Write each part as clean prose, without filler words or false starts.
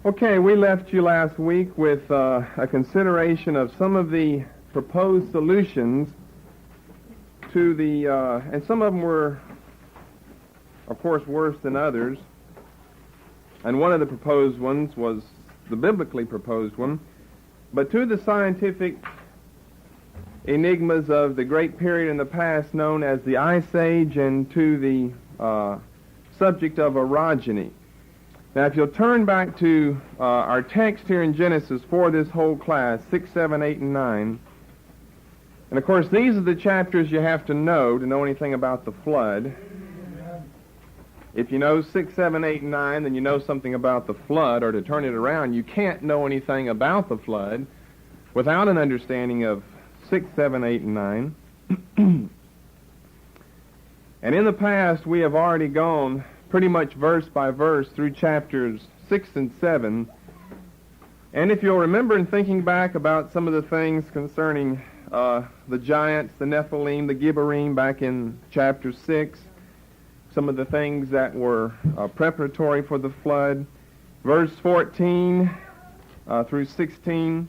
Okay, we left you last week with a consideration of some of the proposed solutions to the, and some of them were, of course, worse than others. And one of the proposed ones was the biblically proposed one. But to the scientific enigmas of the great period in the past known as the Ice Age, and to the subject of orogeny. Now, if you'll turn back to our text here in Genesis for this whole class, 6, 7, 8, and 9. And, of course, these are the chapters you have to know anything about the flood. If you know 6, 7, 8, and 9, then you know something about the flood, or to turn it around, you can't know anything about the flood without an understanding of 6, 7, 8, and 9. And in the past, we have already gone pretty much verse by verse through chapters 6 and 7. And if you'll remember in thinking back about some of the things concerning the giants, the Nephilim, the Gibborim back in chapter 6, some of the things that were preparatory for the flood, verse 14 through 16,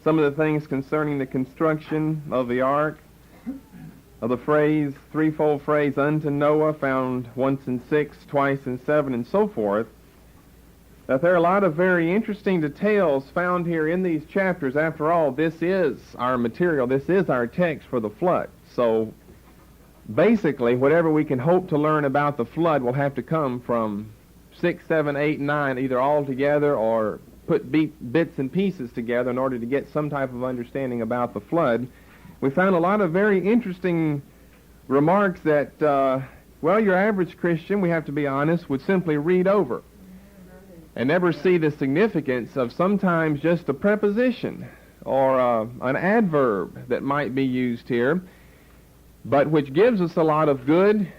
some of the things concerning the construction of the ark, of the phrase, threefold phrase, unto Noah, found once in 6, twice in 7, and so forth, that there are a lot of very interesting details found here in these chapters. After all, this is our material, this is our text for the flood. So, basically, whatever we can hope to learn about the flood will have to come from 6, 7, 8, 9, either all together or put bits and pieces together in order to get some type of understanding about the flood. We found a lot of very interesting remarks that, well, your average Christian, we have to be honest, would simply read over and never see the significance of sometimes just a preposition or an adverb that might be used here, but which gives us a lot of good,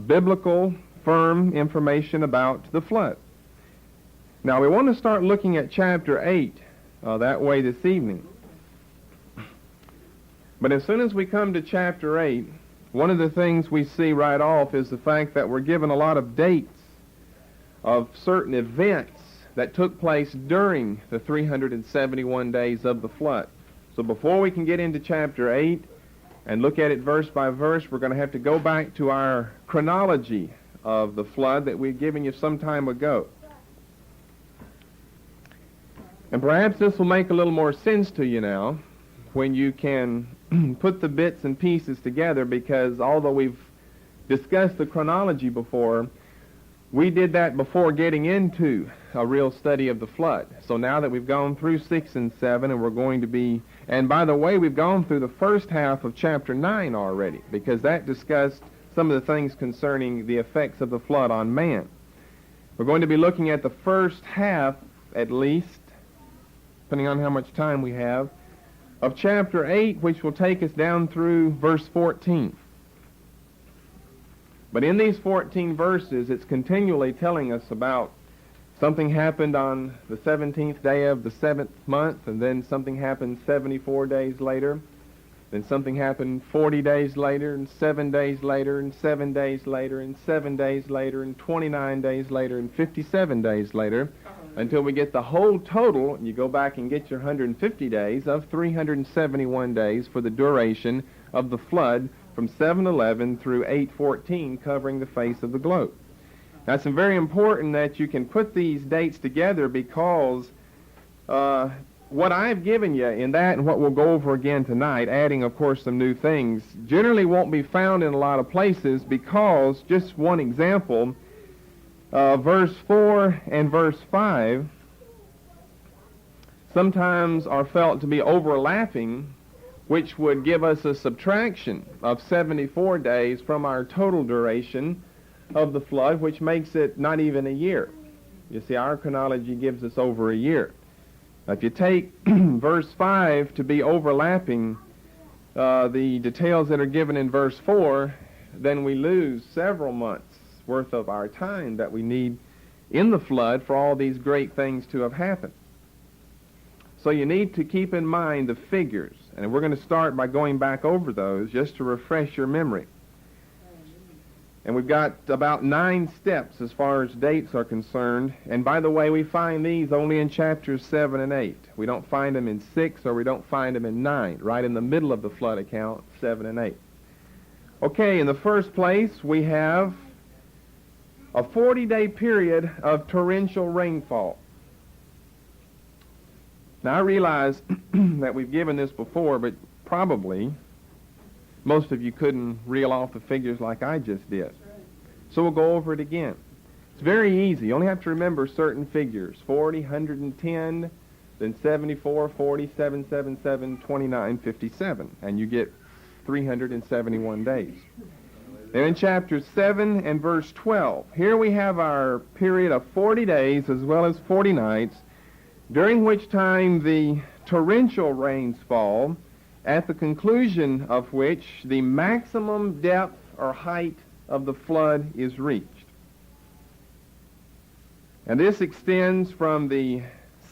biblical, firm information about the flood. Now, we want to start looking at chapter 8 that way this evening. But as soon as we come to chapter 8, one of the things we see right off is the fact that we're given a lot of dates of certain events that took place during the 371 days of the flood. So before we can get into chapter 8 and look at it verse by verse, we're going to have to go back to our chronology of the flood that we've given you some time ago. And perhaps this will make a little more sense to you now when you can put the bits and pieces together, because although we've discussed the chronology before, we did that before getting into a real study of the flood. So now that we've gone through 6 and 7, and we're going to be, and by the way, we've gone through the first half of chapter 9 already, because that discussed some of the things concerning the effects of the flood on man. We're going to be looking at the first half, at least, depending on how much time we have, of chapter 8, which will take us down through verse 14. But in these 14 verses, it's continually telling us about something happened on the 17th day of the 7th month, and then something happened 74 days later, then something happened 40 days later, and 7 days later, and 7 days later, and 7 days later, and 29 days later, and 57 days later, until we get the whole total, and you go back and get your 150 days, of 371 days for the duration of the flood from 7:11 through 8:14, covering the face of the globe. Now, it's very important that you can put these dates together, because what I've given you in that and what we'll go over again tonight, adding, of course, some new things, generally won't be found in a lot of places, because, just one example, verse 4 and verse 5 sometimes are felt to be overlapping, which would give us a subtraction of 74 days from our total duration of the flood, which makes it not even a year. You see, our chronology gives us over a year. Now, if you take verse 5 to be overlapping the details that are given in verse 4, then we lose several months worth of our time that we need in the flood for all these great things to have happened. So you need to keep in mind the figures, and we're going to start by going back over those just to refresh your memory. And we've got about 9 steps as far as dates are concerned. And by the way, we find these only in chapters 7 and 8. We don't find them in 6 or we don't find them in 9, right in the middle of the flood account, 7 and 8. Okay, in the first place, we have a 40-day period of torrential rainfall. Now, I realize that we've given this before, but probably most of you couldn't reel off the figures like I just did. So we'll go over it again. It's very easy. You only have to remember certain figures: 40, 110, then 74, 40, 777, 29, 57, and you get 371 days. Then in chapter 7 and verse 12, here we have our period of 40 days as well as 40 nights, during which time the torrential rains fall, at the conclusion of which the maximum depth or height of the flood is reached. And this extends from the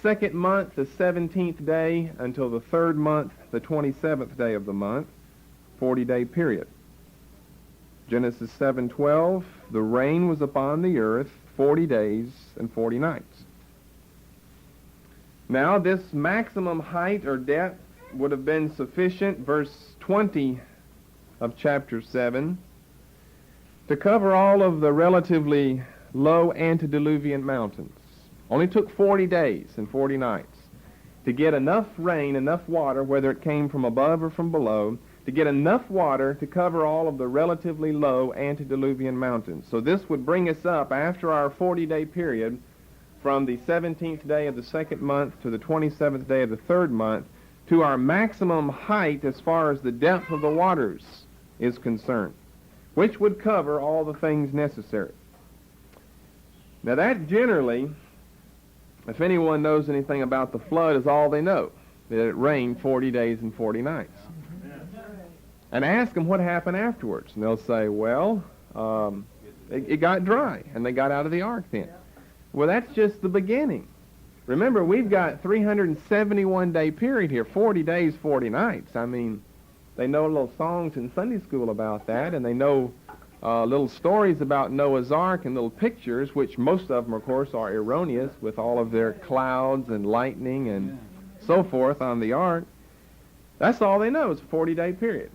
2nd month, the 17th day, until the 3rd month, the 27th day of the month, 40-day period. Genesis 7:12, the rain was upon the earth 40 days and 40 nights. Now this maximum height or depth would have been sufficient, verse 20 of chapter 7, to cover all of the relatively low antediluvian mountains. Only took 40 days and 40 nights to get enough rain, enough water, whether it came from above or from below, to get enough water to cover all of the relatively low antediluvian mountains. So this would bring us up after our 40-day period from the 17th day of the 2nd month to the 27th day of the 3rd month to our maximum height as far as the depth of the waters is concerned, which would cover all the things necessary. Now that generally, if anyone knows anything about the flood, is all they know, that it rained 40 days and 40 nights. And ask them what happened afterwards, and they'll say, well, it got dry, and they got out of the ark then. Well, that's just the beginning. Remember, we've got 371-day period here, 40 days, 40 nights. I mean, they know little songs in Sunday school about that, and they know little stories about Noah's Ark and little pictures, which most of them, of course, are erroneous, with all of their clouds and lightning and so forth on the ark. That's all they know is a 40-day period,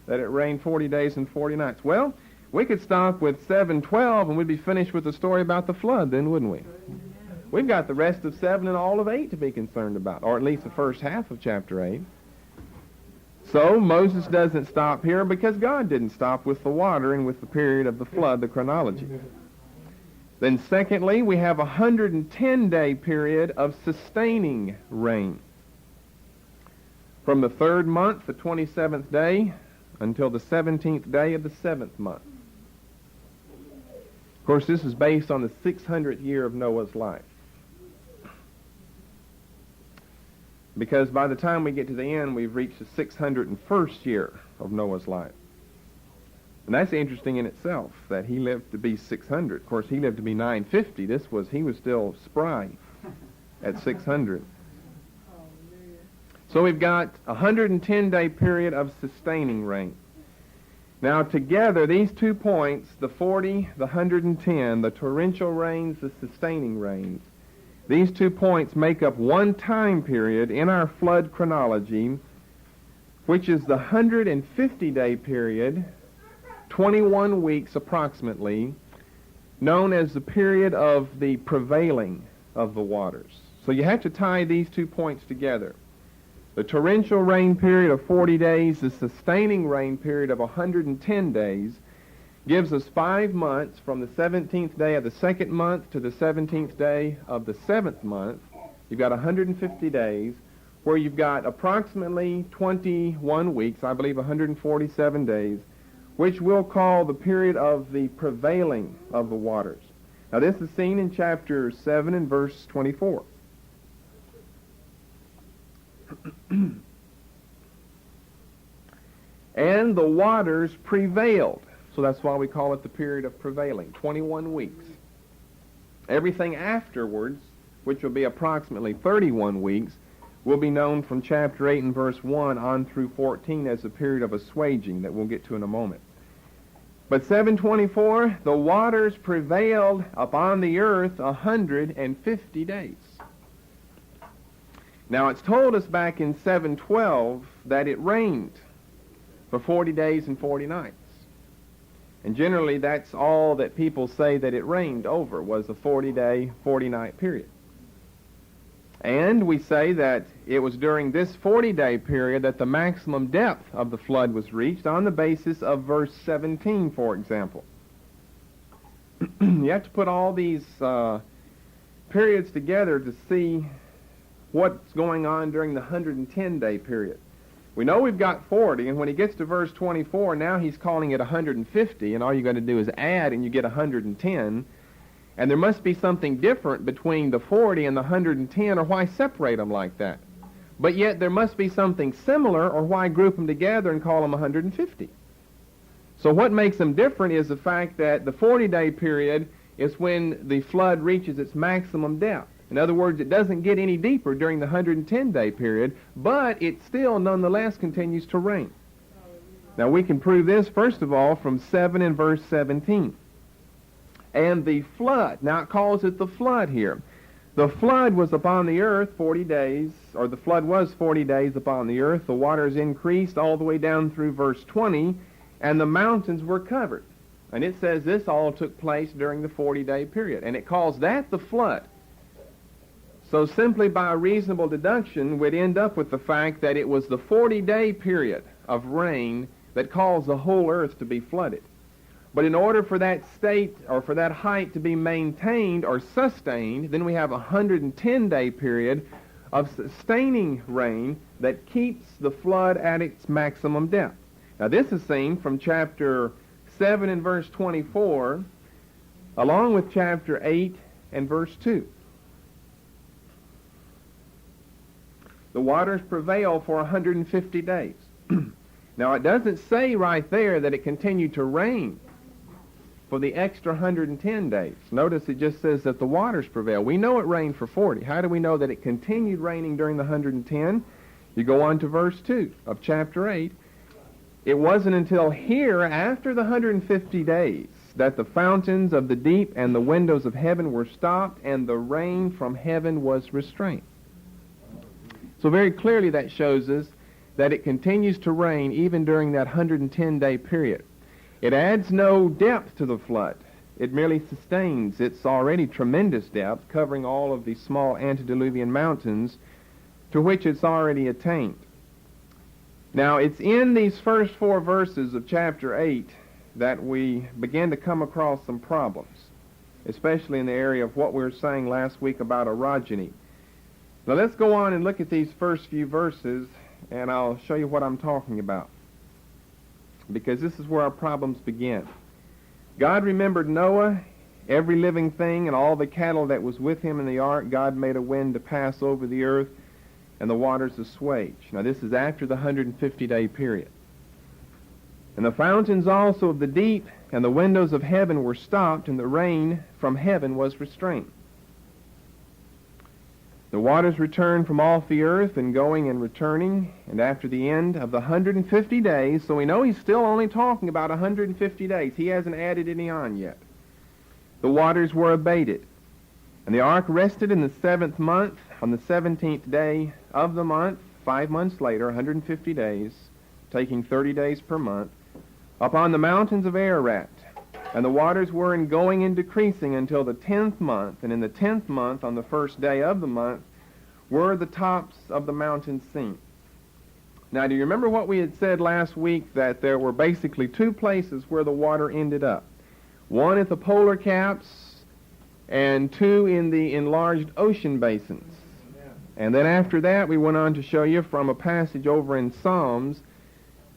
that it rained 40 days and 40 nights. Well, we could stop with 7:12 and we'd be finished with the story about the flood then, wouldn't we? We've got the rest of 7 and all of 8 to be concerned about, or at least the first half of chapter 8. So Moses doesn't stop here because God didn't stop with the water and with the period of the flood, the chronology. Then secondly, we have a 110-day period of sustaining rain. From the 3rd month, the 27th day, until the 17th day of the 7th month. Of course, this is based on the 600th year of Noah's life. Because by the time we get to the end, we've reached the 601st year of Noah's life. And that's interesting in itself, that he lived to be 600. Of course, he lived to be 950. He was still spry at 600. So we've got a 110-day period of sustaining rain. Now together, these 2 points, the 40, the 110, the torrential rains, the sustaining rains, these 2 points make up one time period in our flood chronology, which is the 150-day period, 21 weeks approximately, known as the period of the prevailing of the waters. So you have to tie these 2 points together. The torrential rain period of 40 days, the sustaining rain period of 110 days, gives us 5 months from the 17th day of the 2nd month to the 17th day of the 7th month. You've got 150 days, where you've got approximately 21 weeks, I believe 147 days, which we'll call the period of the prevailing of the waters. Now this is seen in chapter 7 and verse 24. And the waters prevailed. So that's why we call it the period of prevailing, 21 weeks. Everything afterwards, which will be approximately 31 weeks, will be known from chapter 8 and verse 1 on through 14 as a period of assuaging that we'll get to in a moment. But 724, the waters prevailed upon the earth 150 days. Now it's told us back in 712 that it rained for 40 days and 40 nights. And generally that's all that people say that it rained over, was a 40-day, 40-night period. And we say that it was during this 40-day period that the maximum depth of the flood was reached on the basis of verse 17, for example. You have to put all these periods together to see what's going on during the 110-day period. We know we've got 40, and when he gets to verse 24, now he's calling it 150, and all you're going to do is add, and you get 110. And there must be something different between the 40 and the 110, or why separate them like that? But yet there must be something similar, or why group them together and call them 150? So what makes them different is the fact that the 40-day period is when the flood reaches its maximum depth. In other words, it doesn't get any deeper during the 110-day period, but it still nonetheless continues to rain. Now we can prove this, first of all, from 7 and verse 17. And the flood, now it calls it the flood here. The flood was upon the earth 40 days, or the flood was 40 days upon the earth. The waters increased all the way down through verse 20, and the mountains were covered. And it says this all took place during the 40-day period, and it calls that the flood. So simply by a reasonable deduction, we'd end up with the fact that it was the 40-day period of rain that caused the whole earth to be flooded. But in order for that state, or for that height to be maintained or sustained, then we have a 110-day period of sustaining rain that keeps the flood at its maximum depth. Now this is seen from chapter 7 and verse 24, along with chapter 8 and verse 2. The waters prevail for 150 days. Now it doesn't say right there that it continued to rain for the extra 110 days. Notice it just says that the waters prevail. We know it rained for 40. How do we know that it continued raining during the 110? You go on to verse 2 of chapter 8. It wasn't until here, after the 150 days, that the fountains of the deep and the windows of heaven were stopped, and the rain from heaven was restrained. So very clearly that shows us that it continues to rain even during that 110-day period. It adds no depth to the flood. It merely sustains its already tremendous depth, covering all of the small antediluvian mountains to which it's already attained. Now, it's in these first 4 verses of chapter 8 that we begin to come across some problems, especially in the area of what we were saying last week about orogeny. Now, let's go on and look at these first few verses, and I'll show you what I'm talking about, because this is where our problems begin. God remembered Noah, every living thing, and all the cattle that was with him in the ark. God made a wind to pass over the earth, and the waters assuage. Now this is after the 150-day period. And the fountains also of the deep and the windows of heaven were stopped, and the rain from heaven was restrained. The waters returned from off the earth, and going and returning, and after the end of the 150 days, so we know he's still only talking about 150 days. He hasn't added any on yet. The waters were abated. And the ark rested in the 7th month, on the 17th day of the month, 5 months later, 150 days, taking 30 days per month, upon the mountains of Ararat. And the waters were in going and decreasing until the 10th month, and in the 10th month, on the first day of the month, were the tops of the mountains seen. Now, do you remember what we had said last week, that there were basically 2 places where the water ended up? One at the polar caps, and 2 in the enlarged ocean basins. And then after that, we went on to show you from a passage over in Psalms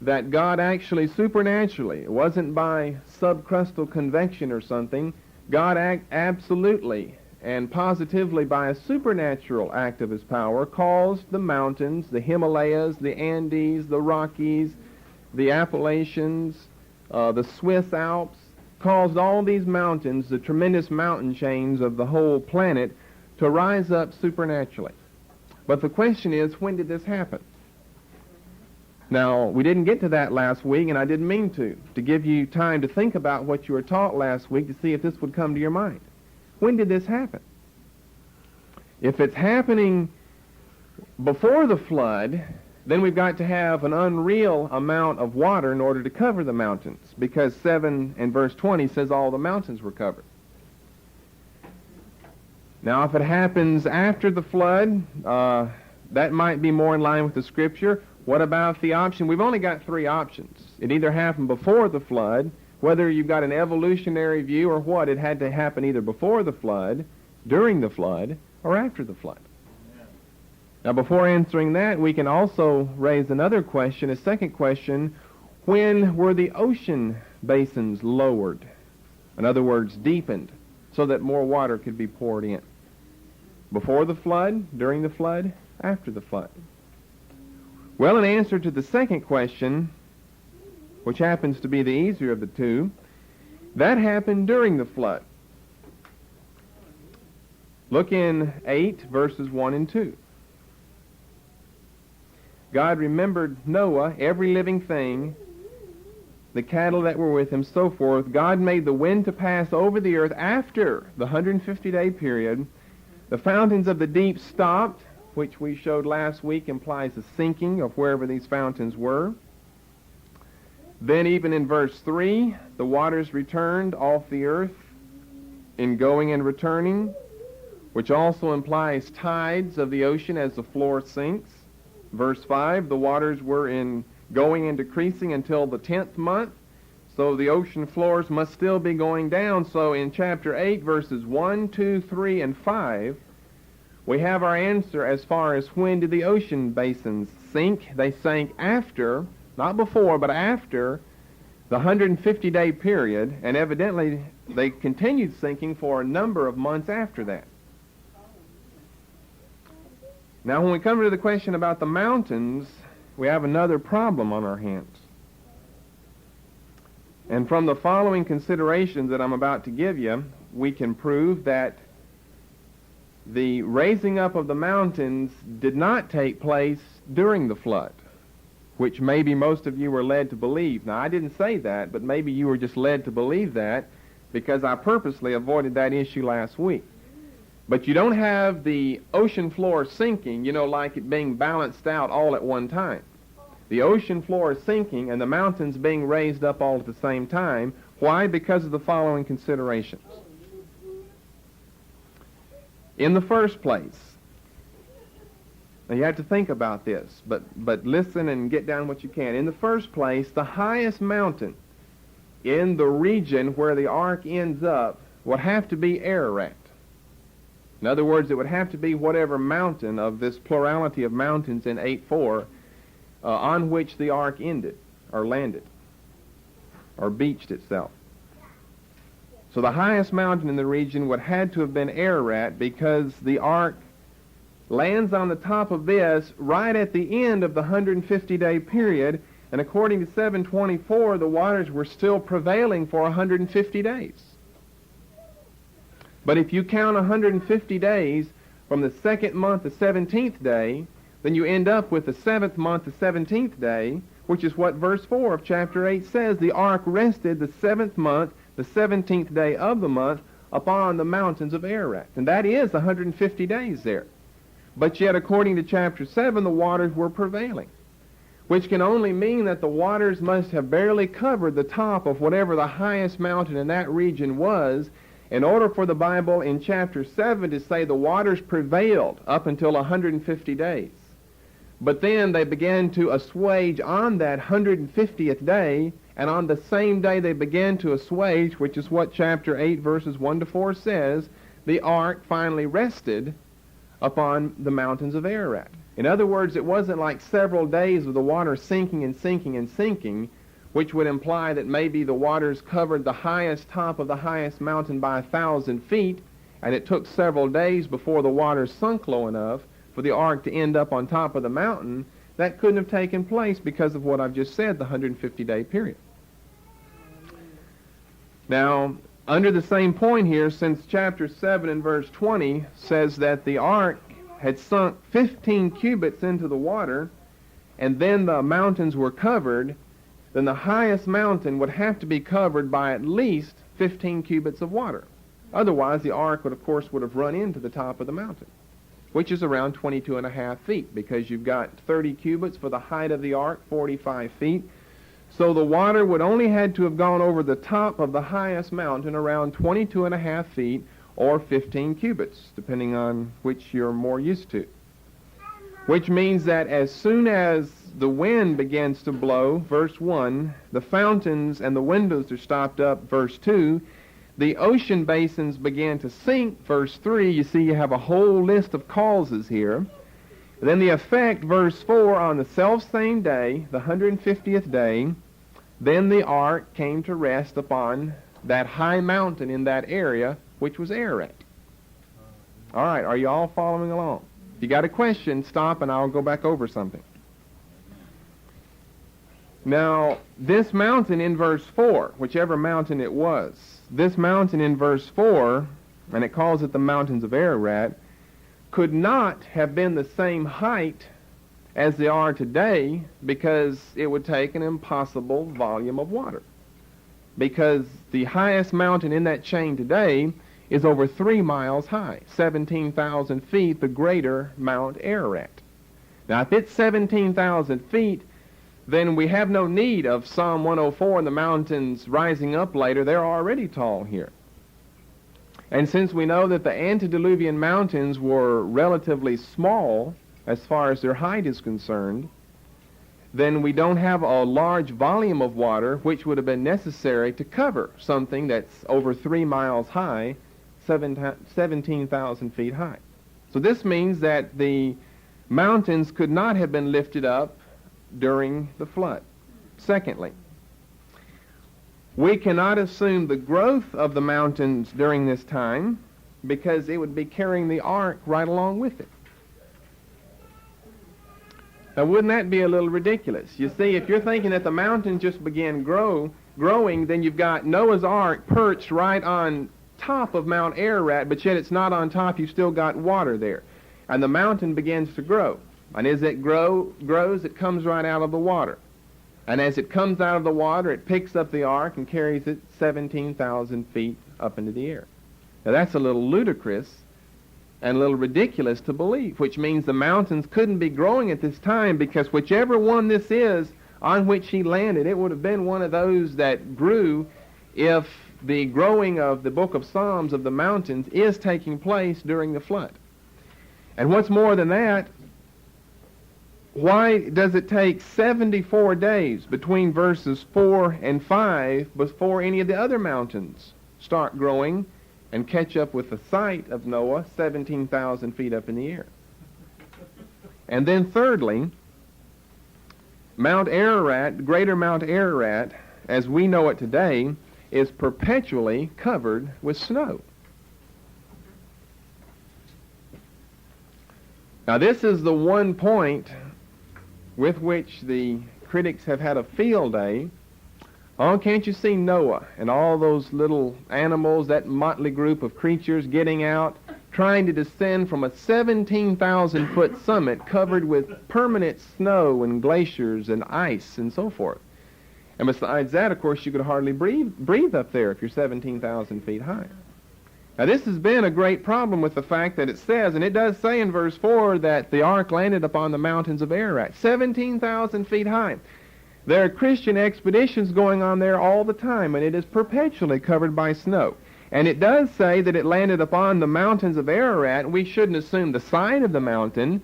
that God actually supernaturally, it wasn't by subcrustal convection or something, God absolutely and positively by a supernatural act of his power caused the mountains, the Himalayas, the Andes, the Rockies, the Appalachians, the Swiss Alps, caused all these mountains, the tremendous mountain chains of the whole planet, to rise up supernaturally. But the question is, when did this happen? Now, we didn't get to that last week, and I didn't mean to give you time to think about what you were taught last week to see if this would come to your mind. When did this happen? If it's happening before the flood, then we've got to have an unreal amount of water in order to cover the mountains, because 7 and verse 20 says all the mountains were covered. Now, if it happens after the flood, that might be more in line with the Scripture. What about the option? We've only got 3 options. It either happened before the flood, whether you've got an evolutionary view or what, it had to happen either before the flood, during the flood, or after the flood. Now, before answering that, we can also raise another question, a second question. When were the ocean basins lowered? In other words, deepened, so that more water could be poured in? Before the flood, during the flood, after the flood? Well, in answer to the second question, which happens to be the easier of the two, that happened during the flood. Look in 8, verses 1 and 2. God remembered Noah, every living thing, the cattle that were with him, so forth. God made the wind to pass over the earth after the 150-day period. The fountains of the deep stopped, which we showed last week implies a sinking of wherever these fountains were. Then even in verse 3, the waters returned off the earth in going and returning, which also implies tides of the ocean as the floor sinks. Verse 5, the waters were in going and decreasing until the 10th month, so the ocean floors must still be going down. So in chapter 8, verses 1, 2, 3, and 5, we have our answer as far as when did the ocean basins sink. They sank after, not before, but after the 150-day period, and evidently they continued sinking for a number of months after that. Now, when we come to the question about the mountains, we have another problem on our hands. And from the following considerations that I'm about to give you, we can prove that the raising up of the mountains did not take place during the flood, which maybe most of you were led to believe. Now, I didn't say that, but maybe you were just led to believe that because I purposely avoided that issue last week. But you don't have the ocean floor sinking, like it being balanced out all at one time. The ocean floor is sinking and the mountains being raised up all at the same time. Why? Because of the following considerations. In the first place, now you have to think about this, but listen and get down what you can. In the first place, the highest mountain in the region where the ark ends up would have to be Ararat. In other words, it would have to be whatever mountain of this plurality of mountains in 8:4 on which the ark ended, or landed, or beached itself. So the highest mountain in the region would have to have been Ararat, because the ark lands on the top of this right at the end of the 150-day period, and according to 724, the waters were still prevailing for 150 days. But if you count 150 days from the 2nd month, the 17th day, then you end up with the 7th month, the 17th day, which is what verse 4 of chapter 8 says. The ark rested the 7th month, the 17th day of the month, upon the mountains of Ararat. And that is 150 days there. But yet, according to chapter 7, the waters were prevailing, which can only mean that the waters must have barely covered the top of whatever the highest mountain in that region was, in order for the Bible in chapter 7 to say the waters prevailed up until 150 days. But then they began to assuage on that 150th day, and on the same day they began to assuage, which is what chapter 8 verses 1 to 4 says, the ark finally rested upon the mountains of Ararat. In other words, it wasn't like several days of the water sinking and sinking and sinking, which would imply that maybe the waters covered the highest top of the highest mountain by 1,000 feet, and it took several days before the waters sunk low enough for the ark to end up on top of the mountain. That couldn't have taken place because of what I've just said, the 150-day period. Now, under the same point here, since chapter 7 and verse 20 says that the ark had sunk 15 cubits into the water, and then the mountains were covered, then the highest mountain would have to be covered by at least 15 cubits of water. Otherwise, the ark would have run into the top of the mountain, which is around 22.5 feet, because you've got 30 cubits for the height of the ark, 45 feet. So the water would only had to have gone over the top of the highest mountain around 22.5 feet, or 15 cubits, depending on which you're more used to. Which means that as soon as the wind begins to blow, verse 1, the fountains and the windows are stopped up, verse 2, the ocean basins began to sink, verse 3. You see, you have a whole list of causes here. Then the effect, verse 4, on the selfsame day, the 150th day, then the ark came to rest upon that high mountain in that area, which was Ararat. All right, are you all following along? If you got a question, stop and I'll go back over something. Now, this mountain in verse 4, whichever mountain it was, this mountain in verse 4, and it calls it the mountains of Ararat, could not have been the same height as they are today, because it would take an impossible volume of water. Because the highest mountain in that chain today is over 3 miles high, 17,000 feet, the greater Mount Ararat. Now, if it's 17,000 feet, then we have no need of Psalm 104 and the mountains rising up later. They're already tall here. And since we know that the antediluvian mountains were relatively small as far as their height is concerned, then we don't have a large volume of water which would have been necessary to cover something that's over 3 miles high, 17,000 feet high. So this means that the mountains could not have been lifted up during the flood. Secondly, we cannot assume the growth of the mountains during this time, because it would be carrying the ark right along with it. Now, wouldn't that be a little ridiculous? You see, if you're thinking that the mountains just began growing, then you've got Noah's Ark perched right on top of Mount Ararat, but yet it's not on top. You've still got water there. And the mountain begins to grow. And as it grows, it comes right out of the water. And as it comes out of the water, it picks up the ark and carries it 17,000 feet up into the air. Now, that's a little ludicrous and a little ridiculous to believe, which means the mountains couldn't be growing at this time, because whichever one this is on which he landed, it would have been one of those that grew if the growing of the book of Psalms of the mountains is taking place during the flood. And what's more than that, why does it take 74 days between verses 4 and 5 before any of the other mountains start growing and catch up with the sight of Noah 17,000 feet up in the air? And then thirdly, Mount Ararat, greater Mount Ararat, as we know it today, is perpetually covered with snow. Now, this is the one point with which the critics have had a field day. Oh, can't you see Noah and all those little animals, that motley group of creatures getting out, trying to descend from a 17,000-foot summit covered with permanent snow and glaciers and ice and so forth. And besides that, of course, you could hardly breathe up there if you're 17,000 feet high. Now, this has been a great problem with the fact that it says, and it does say in verse 4, that the ark landed upon the mountains of Ararat, 17,000 feet high. There are Christian expeditions going on there all the time, and it is perpetually covered by snow. And it does say that it landed upon the mountains of Ararat. We shouldn't assume the side of the mountain,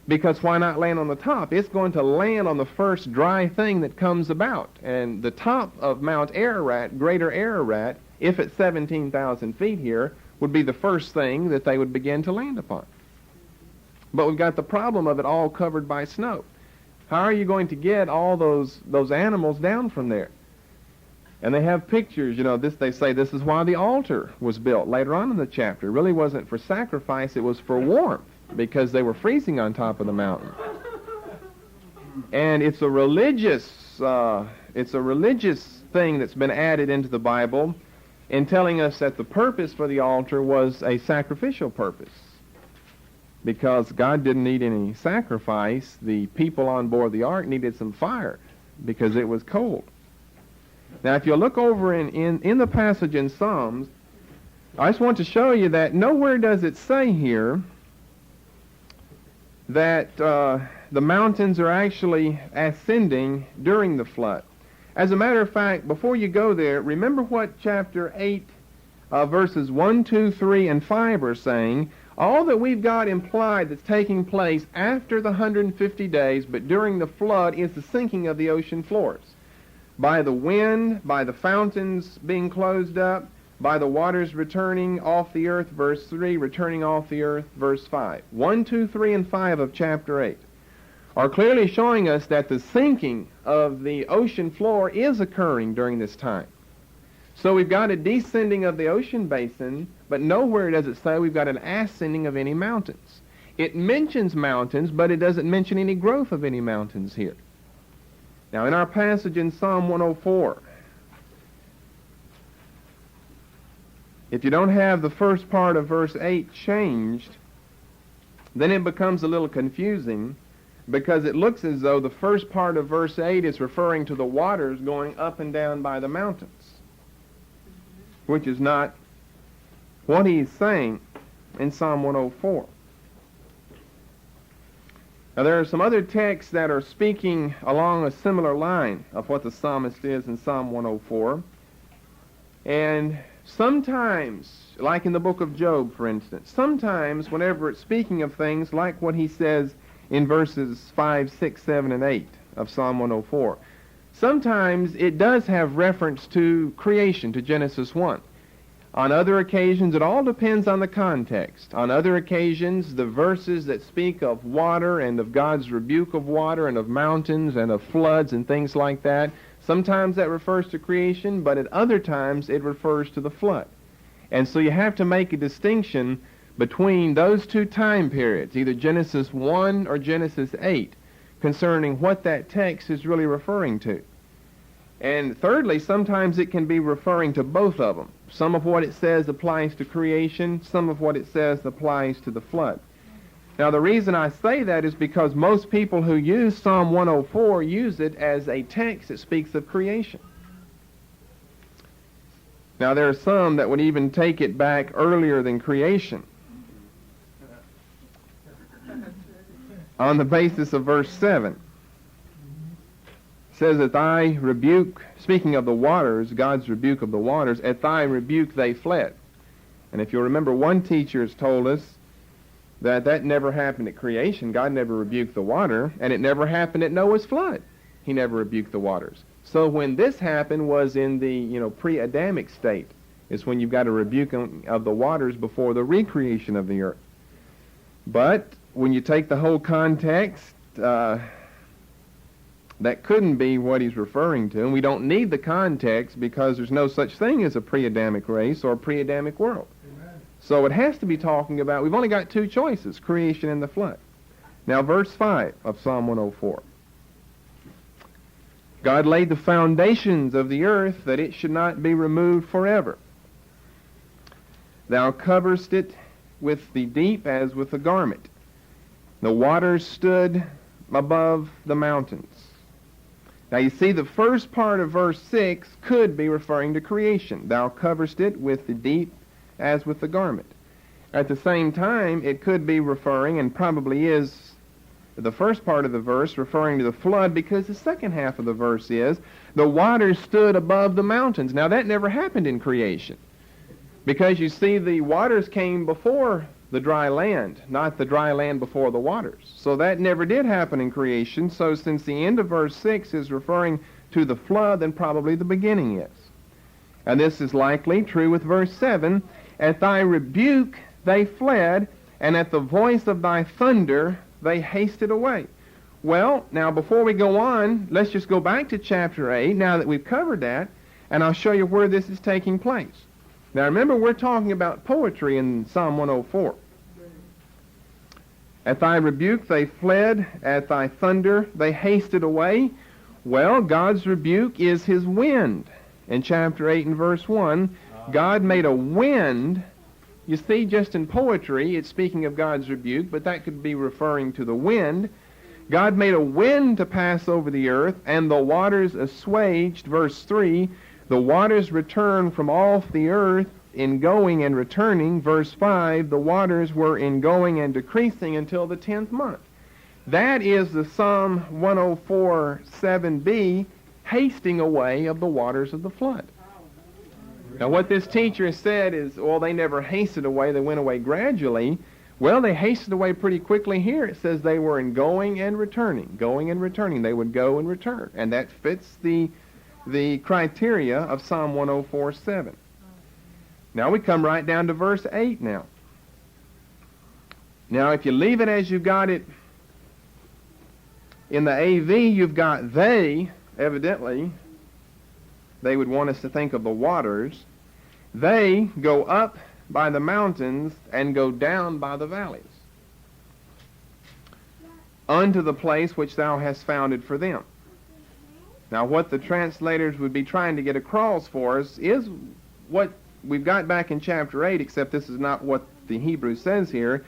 because why not land on the top? It's going to land on the first dry thing that comes about. And the top of Mount Ararat, greater Ararat, if it's 17,000 feet here, would be the first thing that they would begin to land upon. But we've got the problem of it all covered by snow. How are you going to get all those animals down from there? And they have pictures, they say this is why the altar was built later on in the chapter. It really wasn't for sacrifice, it was for warmth, because they were freezing on top of the mountain. And it's a religious thing that's been added into the Bible in telling us that the purpose for the altar was a sacrificial purpose. because God didn't need any sacrifice. The people on board the ark needed some fire because it was cold. Now, if you look over in the passage in Psalms, I just want to show you that nowhere does it say here that the mountains are actually ascending during the flood. As a matter of fact, before you go there, remember what chapter 8, verses 1, 2, 3, and 5 are saying. All that we've got implied that's taking place after the 150 days, but during the flood, is the sinking of the ocean floors. By the wind, by the fountains being closed up, by the waters returning off the earth, verse 3, returning off the earth, verse 5. 1, 2, 3, and 5 of chapter 8 are clearly showing us that the sinking of the ocean floor is occurring during this time. So we've got a descending of the ocean basin, but nowhere does it say we've got an ascending of any mountains. It mentions mountains, but it doesn't mention any growth of any mountains here. Now, in our passage in Psalm 104, if you don't have the first part of verse 8 changed, then it becomes a little confusing, because it looks as though the first part of verse 8 is referring to the waters going up and down by the mountains, which is not what he's saying in Psalm 104. Now, there are some other texts that are speaking along a similar line of what the psalmist is in Psalm 104. And sometimes, like in the book of Job, for instance, sometimes whenever it's speaking of things like what he says in verses 5, 6, 7, and 8 of Psalm 104, sometimes it does have reference to creation, to Genesis 1. On other occasions, it all depends on the context. On other occasions, the verses that speak of water and of God's rebuke of water and of mountains and of floods and things like that, sometimes that refers to creation, but at other times it refers to the flood. And so you have to make a distinction between those two time periods, either Genesis 1 or Genesis 8, concerning what that text is really referring to. And thirdly, sometimes it can be referring to both of them. Some of what it says applies to creation, some of what it says applies to the flood. Now, the reason I say that is because most people who use Psalm 104 use it as a text that speaks of creation. Now, there are some that would even take it back earlier than creation, on the basis of verse 7. It says, at thy rebuke, speaking of the waters, God's rebuke of the waters, at thy rebuke they fled. And if you'll remember, one teacher has told us that that never happened at creation. God never rebuked the water, and it never happened at Noah's flood. He never rebuked the waters. So when this happened was in the pre-Adamic state, is when you've got a rebuke of the waters before the recreation of the earth. But when you take the whole context, that couldn't be what he's referring to, and we don't need the context because there's no such thing as a pre-Adamic race or a pre-Adamic world. Amen. So it has to be talking about, we've only got two choices, creation and the flood. Now, verse 5 of Psalm 104. God laid the foundations of the earth that it should not be removed forever. Thou coverest it with the deep as with a garment. The waters stood above the mountains. Now you see, the first part of verse 6 could be referring to creation. Thou coverest it with the deep as with the garment. At the same time, it could be referring, and probably is, the first part of the verse referring to the flood, because the second half of the verse is, the waters stood above the mountains. Now that never happened in creation, because you see, the waters came before the dry land, not the dry land before the waters. So that never did happen in creation. So since the end of verse 6 is referring to the flood, then probably the beginning is. And this is likely true with verse 7. At thy rebuke they fled, and at the voice of thy thunder they hasted away. Well, now before we go on, let's just go back to chapter 8, now that we've covered that, and I'll show you where this is taking place. Now remember, we're talking about poetry in Psalm 104. At thy rebuke they fled, at thy thunder they hasted away. Well, God's rebuke is his wind. In chapter 8 and verse 1, God made a wind You see, just in poetry, it's speaking of God's rebuke, but that could be referring to the wind. God made a wind to pass over the earth, and the waters assuaged, verse 3. The waters returned from off the earth in going and returning, verse 5. The waters were in going and decreasing until the 10th month. That is the Psalm 104:7b, hasting away of the waters of the flood. Now what this teacher has said is, well, they never hasted away, they went away gradually. Well, they hasted away pretty quickly here. It says they were in going and returning. Going and returning. They would go and return. And that fits the criteria of Psalm 104:7. Now we come right down to verse 8 now. Now if you leave it as you got it in the AV, you've got they, evidently, they would want us to think of the waters. They go up by the mountains and go down by the valleys unto the place which thou hast founded for them. Now what the translators would be trying to get across for us is what we've got back in chapter 8, except this is not what the Hebrew says here.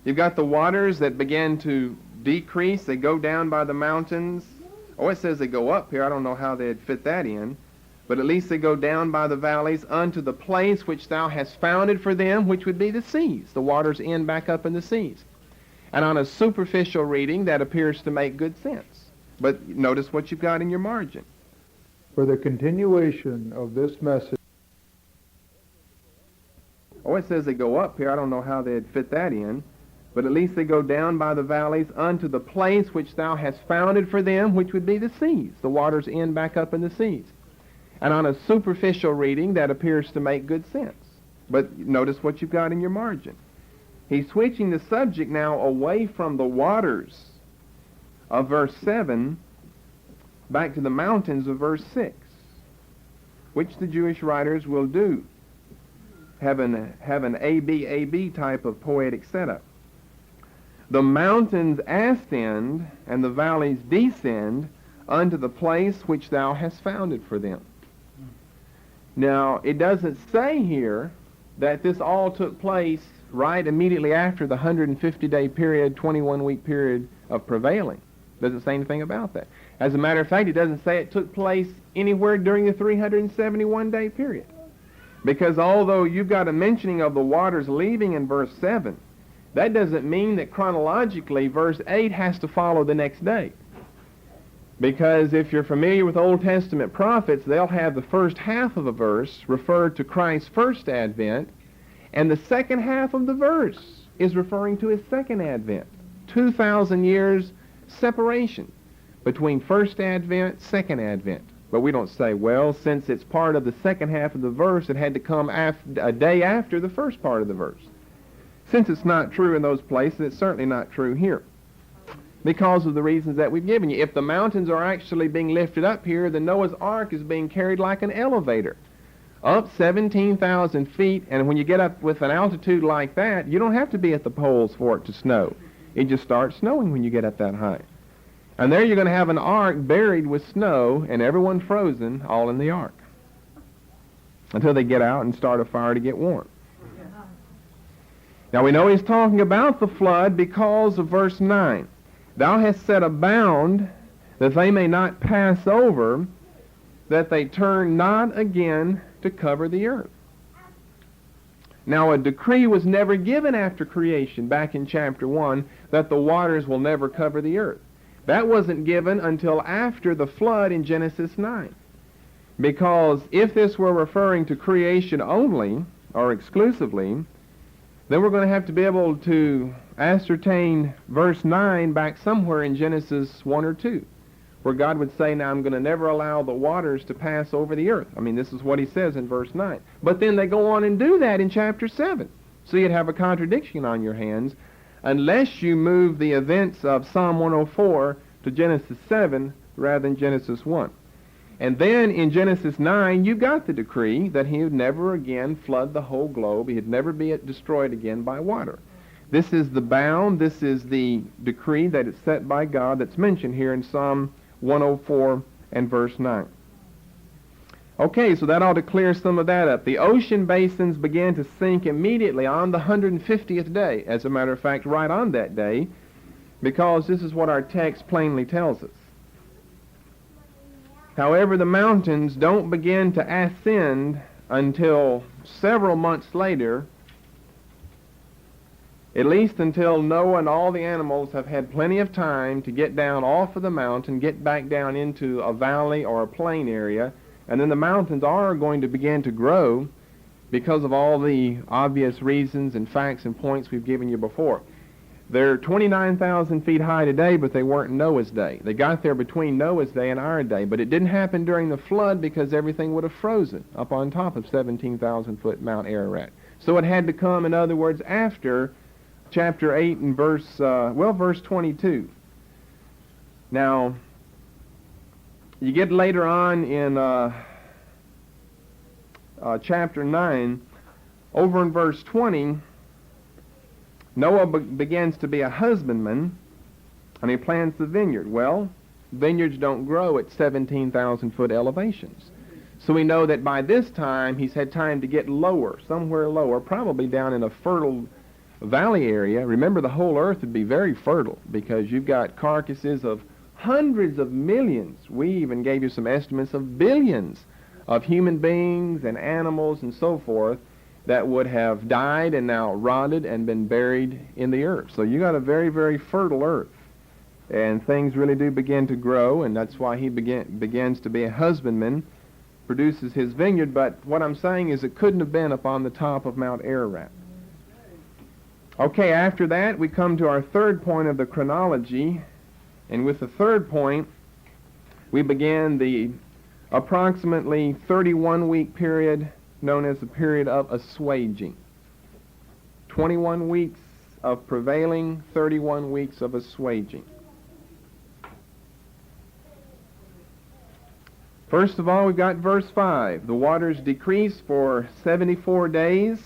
You've got the waters that begin to decrease. They go down by the mountains. Oh, it says they go up here. I don't know how they'd fit that in. But at least they go down by the valleys unto the place which thou hast founded for them, which would be the seas. The waters end back up in the seas. And on a superficial reading, that appears to make good sense. But notice what you've got in your margin. For the continuation of this message. Oh, it says they go up here. I don't know how they'd fit that in. But at least they go down by the valleys unto the place which thou hast founded for them, which would be the seas. The waters end back up in the seas. And on a superficial reading, that appears to make good sense. But notice what you've got in your margin. He's switching the subject now away from the waters of verse 7 back to the mountains of verse 6, which the Jewish writers will do. Have an A-B type of poetic setup. The mountains ascend and the valleys descend unto the place which thou hast founded for them. Now, it doesn't say here that this all took place right immediately after the 150-day period, 21-week period of prevailing. It doesn't say anything about that. As a matter of fact, it doesn't say it took place anywhere during the 371-day period. Because although you've got a mentioning of the waters leaving in verse 7, that doesn't mean that chronologically verse 8 has to follow the next day. Because if you're familiar with Old Testament prophets, they'll have the first half of a verse referred to Christ's first advent, and the second half of the verse is referring to his second advent. 2,000 years separation between first advent, second advent. But we don't say, well, since it's part of the second half of the verse, it had to come a day after the first part of the verse. Since it's not true in those places, it's certainly not true here, because of the reasons that we've given you. If the mountains are actually being lifted up here, then Noah's Ark is being carried like an elevator, up 17,000 feet, and when you get up with an altitude like that, you don't have to be at the poles for it to snow. It just starts snowing when you get up that high. And there you're going to have an ark buried with snow and everyone frozen, all in the ark, until they get out and start a fire to get warm. Now we know he's talking about the flood because of verse 9. Thou hast set a bound that they may not pass over, that they turn not again to cover the earth. Now a decree was never given after creation, back in chapter 1, that the waters will never cover the earth. That wasn't given until after the flood in Genesis 9. Because if this were referring to creation only, or exclusively, then we're going to have to be able to ascertain verse 9 back somewhere in Genesis 1 or 2, where God would say, now I'm going to never allow the waters to pass over the earth. I mean, this is what he says in verse 9. But then they go on and do that in chapter 7. So you'd have a contradiction on your hands unless you move the events of Psalm 104 to Genesis 7 rather than Genesis 1. And then in Genesis 9, you got the decree that he would never again flood the whole globe. He'd never be destroyed again by water. This is the bound, this is the decree that is set by God that's mentioned here in Psalm 104 and verse 9. Okay, so that ought to clear some of that up. The ocean basins began to sink immediately on the 150th day, as a matter of fact, right on that day, because this is what our text plainly tells us. However, the mountains don't begin to ascend until several months later, at least until Noah and all the animals have had plenty of time to get down off of the mountain, get back down into a valley or a plain area, and then the mountains are going to begin to grow because of all the obvious reasons and facts and points we've given you before. They're 29,000 feet high today, but they weren't Noah's day. They got there between Noah's day and our day, but it didn't happen during the flood because everything would have frozen up on top of 17,000-foot Mount Ararat. So it had to come, in other words, after chapter 8 and verse 22. Now, you get later on in chapter 9, over in verse 20, Noah begins to be a husbandman, and he plants the vineyard. Well, vineyards don't grow at 17,000-foot elevations. So we know that by this time, he's had time to get lower, somewhere lower, probably down in a fertile valley area. Remember, the whole earth would be very fertile because you've got carcasses of hundreds of millions. We even gave you some estimates of billions of human beings and animals and so forth that would have died and now rotted and been buried in the earth. So you got a very, very fertile earth. And things really do begin to grow, and that's why he begins to be a husbandman, produces his vineyard. But what I'm saying is it couldn't have been up on the top of Mount Ararat. Okay, after that we come to our third point of the chronology, and with the third point we began the approximately 31-week period known as the period of assuaging. 21 weeks of prevailing, 31 weeks of assuaging. First of all, we've got verse 5. The waters decrease for 74 days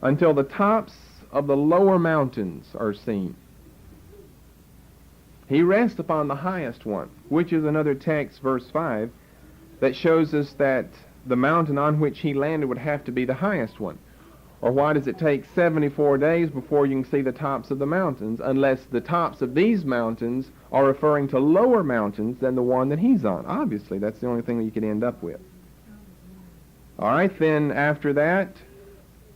until the tops of the lower mountains are seen. He rests upon the highest one, which is another text, verse 5, that shows us that the mountain on which he landed would have to be the highest one. Or why does it take 74 days before you can see the tops of the mountains, unless the tops of these mountains are referring to lower mountains than the one that he's on? Obviously, that's the only thing that you could end up with. All right, then after that,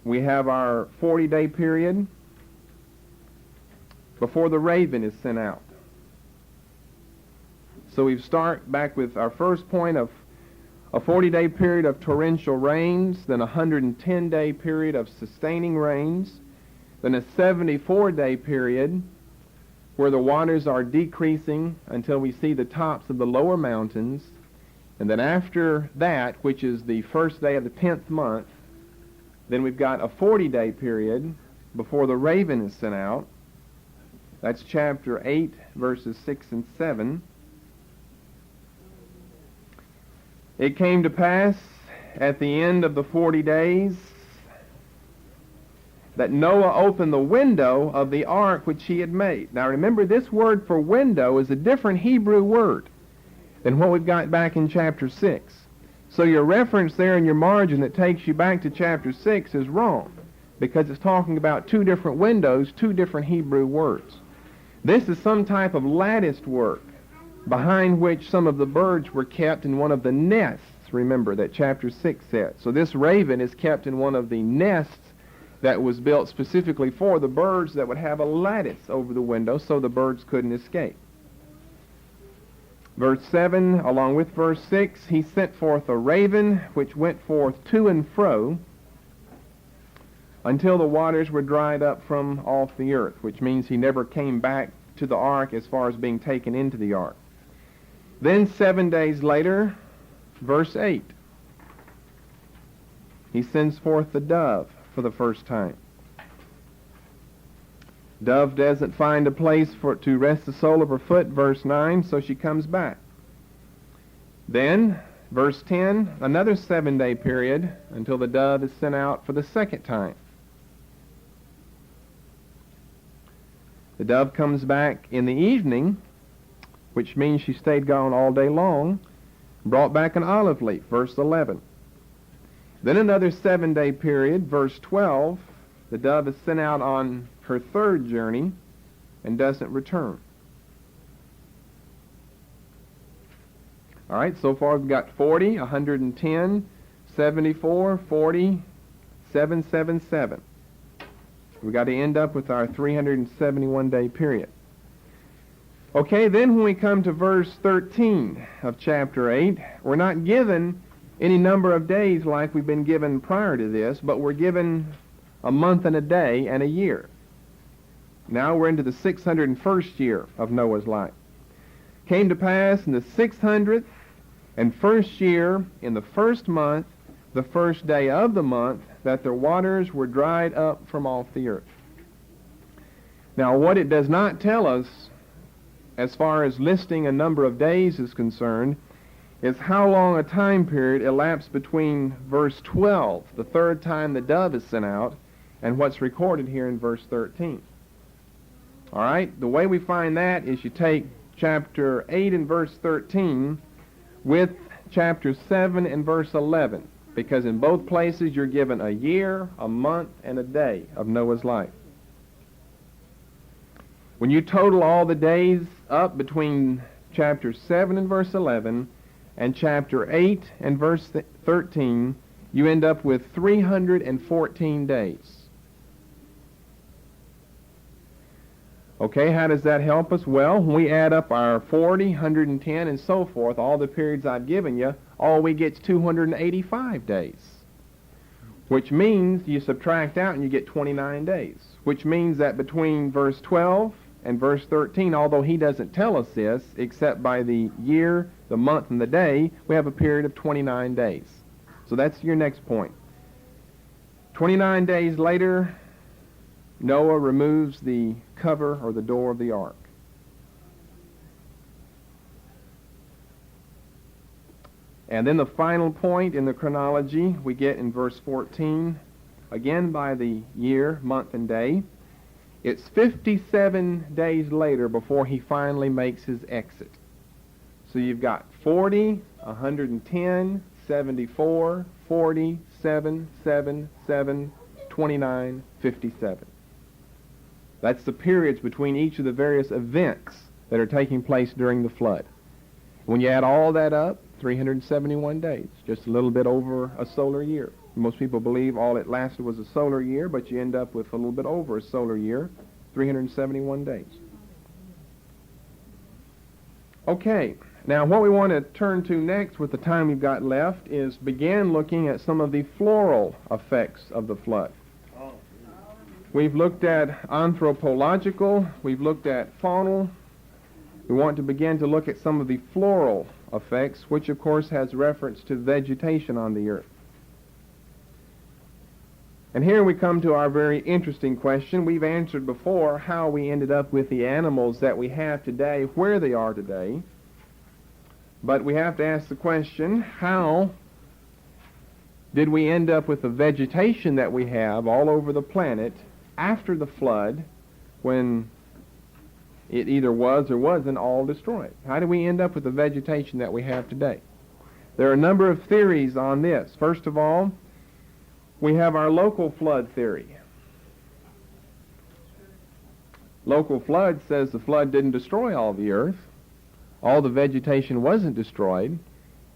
we have our 40-day period before the raven is sent out. So we start back with our first point of a 40-day period of torrential rains, then a 110-day period of sustaining rains, then a 74-day period where the waters are decreasing until we see the tops of the lower mountains, and then after that, which is the first day of the 10th month, then we've got a 40-day period before the raven is sent out. That's chapter 8, verses 6 and 7. It came to pass at the end of the 40 days that Noah opened the window of the ark which he had made. Now remember, this word for window is a different Hebrew word than what we've got back in chapter 6. So your reference there in your margin that takes you back to chapter 6 is wrong, because it's talking about two different windows, two different Hebrew words. This is some type of latticed work behind which some of the birds were kept in one of the nests, remember, that chapter 6 said. So this raven is kept in one of the nests that was built specifically for the birds that would have a lattice over the window so the birds couldn't escape. Verse 7, along with verse 6, he sent forth a raven which went forth to and fro until the waters were dried up from off the earth, which means he never came back to the ark as far as being taken into the ark. Then 7 days later, verse 8, he sends forth the dove for the first time. Dove doesn't find a place to rest the sole of her foot, verse 9, so she comes back. Then, verse 10, another 7-day period until the dove is sent out for the second time. The dove comes back in the evening, which means she stayed gone all day long, brought back an olive leaf, verse 11. Then another 7-day period, verse 12, the dove is sent out on her third journey and doesn't return. All right, so far we've got 40, 110, 74, 40, 777. We've got to end up with our 371-day period. Okay, then when we come to verse 13 of chapter 8, we're not given any number of days like we've been given prior to this, but we're given a month and a day and a year. Now we're into the 601st year of Noah's life. Came to pass in the 600th and first year, in the first month, the first day of the month, that the waters were dried up from off the earth. Now what it does not tell us, as far as listing a number of days is concerned, is how long a time period elapsed between verse 12, the third time the dove is sent out, and what's recorded here in verse 13. All right, the way we find that is you take chapter 8 and verse 13 with chapter 7 and verse 11, because in both places you're given a year, a month, and a day of Noah's life. When you total all the days up between chapter 7 and verse 11 and chapter 8 and verse 13, you end up with 314 days. Okay, how does that help us? Well, when we add up our 40, 110, and so forth, all the periods I've given you, all we get is 285 days, which means you subtract out and you get 29 days, which means that between verse 12 and verse 13, although he doesn't tell us this, except by the year, the month, and the day, we have a period of 29 days. So that's your next point. 29 days later, Noah removes the cover or the door of the ark. And then the final point in the chronology we get in verse 14, again by the year, month, and day. It's 57 days later before he finally makes his exit. So you've got 40, 110, 74, 40, 7, 7, 7, 29, 57. That's the periods between each of the various events that are taking place during the flood. When you add all that up, 371 days, just a little bit over a solar year. Most people believe all it lasted was a solar year, but you end up with a little bit over a solar year, 371 days. Okay, now what we want to turn to next with the time we've got left is begin looking at some of the floral effects of the flood. We've looked at anthropological, we've looked at faunal. We want to begin to look at some of the floral effects, which of course has reference to vegetation on the earth. And here we come to our very interesting question. We've answered before how we ended up with the animals that we have today, where they are today. But we have to ask the question, how did we end up with the vegetation that we have all over the planet after the flood, when it either was or wasn't all destroyed? How did we end up with the vegetation that we have today? There are a number of theories on this. First of all, we have our local flood theory. Local flood says the flood didn't destroy all the earth. All the vegetation wasn't destroyed.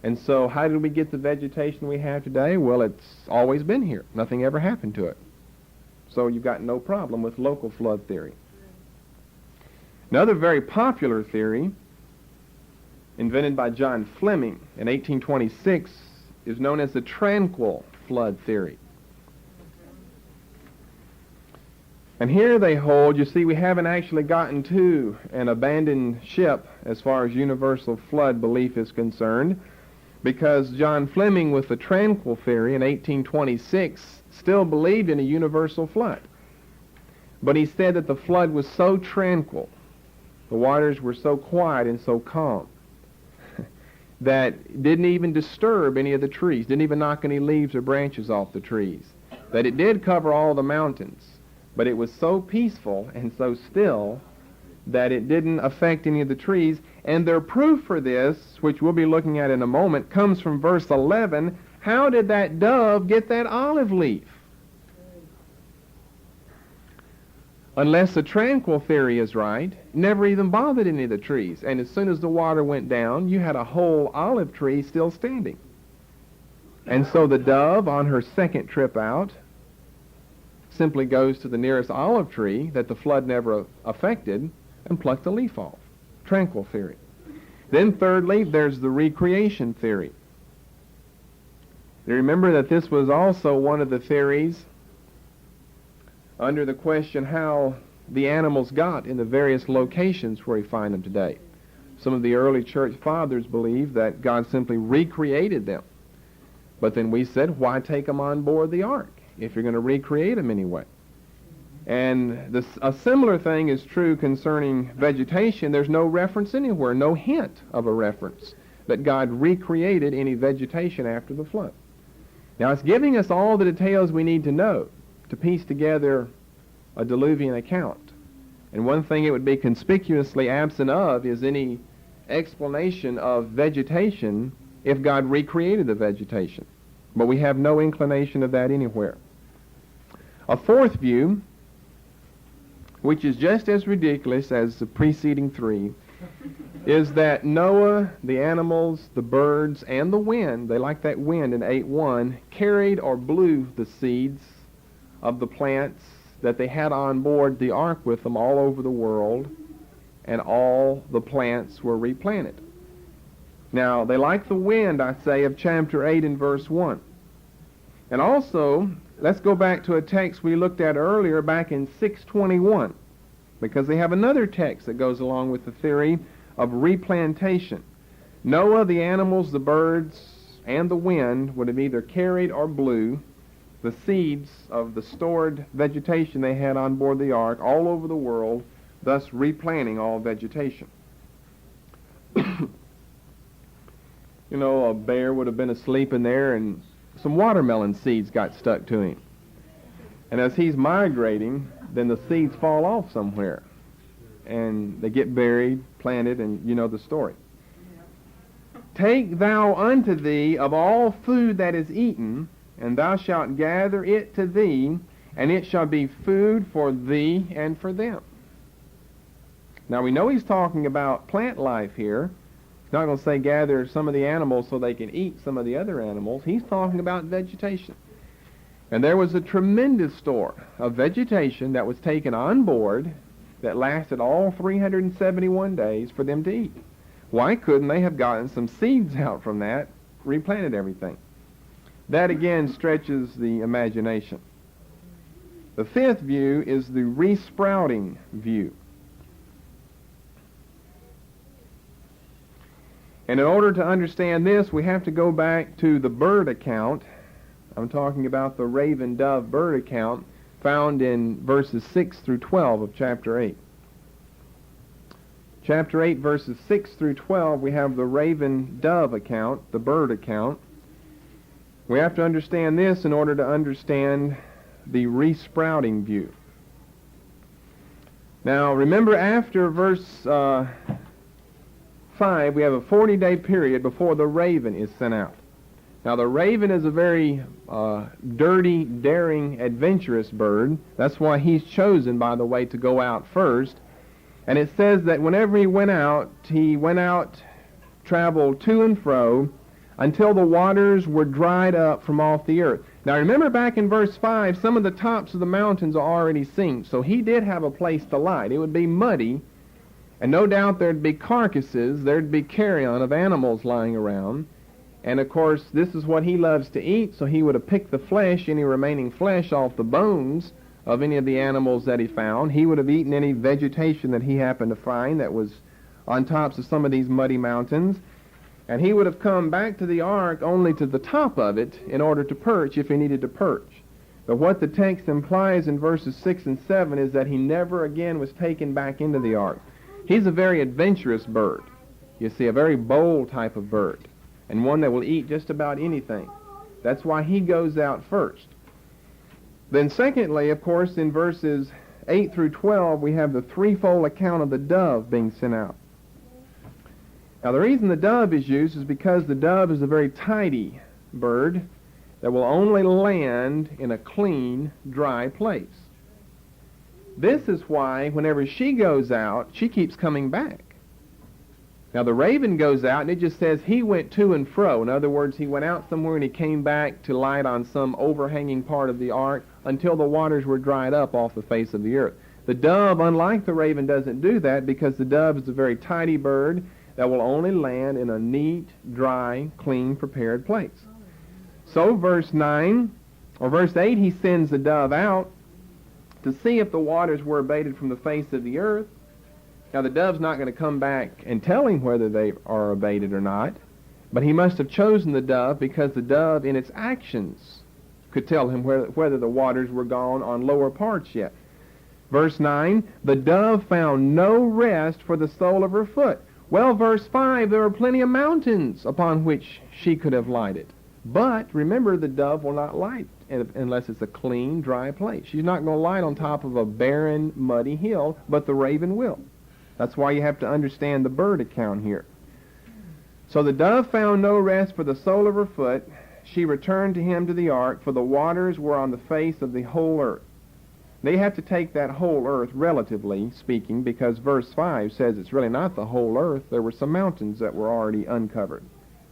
And so how did we get the vegetation we have today? Well, it's always been here. Nothing ever happened to it. So you've got no problem with local flood theory. Another very popular theory, invented by John Fleming in 1826, is known as the tranquil flood theory. And here they hold, you see, we haven't actually gotten to an abandoned ship as far as universal flood belief is concerned, because John Fleming, with the tranquil theory in 1826, still believed in a universal flood. But he said that the flood was so tranquil, the waters were so quiet and so calm, that it didn't even disturb any of the trees, didn't even knock any leaves or branches off the trees, that it did cover all the mountains, but it was so peaceful and so still that it didn't affect any of the trees. And their proof for this, which we'll be looking at in a moment, comes from verse 11. How did that dove get that olive leaf? Unless the tranquil theory is right, never even bothered any of the trees. And as soon as the water went down, you had a whole olive tree still standing. And so the dove, on her second trip out, simply goes to the nearest olive tree that the flood never affected and plucked a leaf off. Tranquil theory. Then thirdly, there's the recreation theory. You remember that this was also one of the theories under the question how the animals got in the various locations where we find them today. Some of the early church fathers believed that God simply recreated them. But then we said, why take them on board the ark if you're going to recreate them anyway? And a similar thing is true concerning vegetation. There's no reference anywhere, no hint of a reference that God recreated any vegetation after the flood. Now it's giving us all the details we need to know to piece together a diluvian account. And one thing it would be conspicuously absent of is any explanation of vegetation if God recreated the vegetation. But we have no inclination of that anywhere. A fourth view, which is just as ridiculous as the preceding three, is that Noah, the animals, the birds, and the wind, they like that wind in 8:1, carried or blew the seeds of the plants that they had on board the ark with them all over the world, and all the plants were replanted. Now, they like the wind, I say, of chapter 8 and verse 1. And also, let's go back to a text we looked at earlier back in 6:21, because they have another text that goes along with the theory of replantation. Noah, the animals, the birds, and the wind would have either carried or blew the seeds of the stored vegetation they had on board the ark all over the world, thus replanting all vegetation. You know, a bear would have been asleep in there and some watermelon seeds got stuck to him. And as he's migrating, then the seeds fall off somewhere. And they get buried, planted, and you know the story. Take thou unto thee of all food that is eaten, and thou shalt gather it to thee, and it shall be food for thee and for them. Now we know he's talking about plant life here. He's not going to say gather some of the animals so they can eat some of the other animals. He's talking about vegetation. And there was a tremendous store of vegetation that was taken on board that lasted all 371 days for them to eat. Why couldn't they have gotten some seeds out from that, replanted everything? That again stretches the imagination. The fifth view is the resprouting view. And in order to understand this, we have to go back to the bird account. I'm talking about the raven dove bird account found in verses 6 through 12 of chapter 8. Chapter 8, verses 6 through 12, we have the raven dove account, the bird account. We have to understand this in order to understand the resprouting view. Now, remember after verse 5, we have a 40-day period before the raven is sent out. Now, the raven is a very dirty, daring, adventurous bird. That's why he's chosen, by the way, to go out first. And it says that whenever he went out, traveled to and fro, until the waters were dried up from off the earth. Now remember back in verse 5, some of the tops of the mountains are already seen, so he did have a place to light. It would be muddy, and no doubt there'd be carcasses, there'd be carrion of animals lying around. And of course, this is what he loves to eat, so he would have picked the flesh, any remaining flesh, off the bones of any of the animals that he found. He would have eaten any vegetation that he happened to find that was on tops of some of these muddy mountains. And he would have come back to the ark only to the top of it in order to perch if he needed to perch. But what the text implies in verses 6 and 7 is that he never again was taken back into the ark. He's a very adventurous bird. You see, a very bold type of bird, and one that will eat just about anything. That's why he goes out first. Then secondly, of course, in verses 8 through 12, we have the threefold account of the dove being sent out. Now, the reason the dove is used is because the dove is a very tidy bird that will only land in a clean, dry place. This is why whenever she goes out, she keeps coming back. Now, the raven goes out, and it just says he went to and fro. In other words, he went out somewhere and he came back to light on some overhanging part of the ark until the waters were dried up off the face of the earth. The dove, unlike the raven, doesn't do that because the dove is a very tidy bird that will only land in a neat, dry, clean, prepared place. So verse 8, he sends the dove out to see if the waters were abated from the face of the earth. Now, the dove's not going to come back and tell him whether they are abated or not, but he must have chosen the dove because the dove in its actions could tell him whether the waters were gone on lower parts yet. Verse 9, the dove found no rest for the sole of her foot. Well, verse 5, there are plenty of mountains upon which she could have lighted. But remember, the dove will not light unless it's a clean, dry place. She's not going to light on top of a barren, muddy hill, but the raven will. That's why you have to understand the bird account here. So the dove found no rest for the sole of her foot. She returned to him to the ark, for the waters were on the face of the whole earth. They have to take that whole earth, relatively speaking, because verse 5 says it's really not the whole earth. There were some mountains that were already uncovered.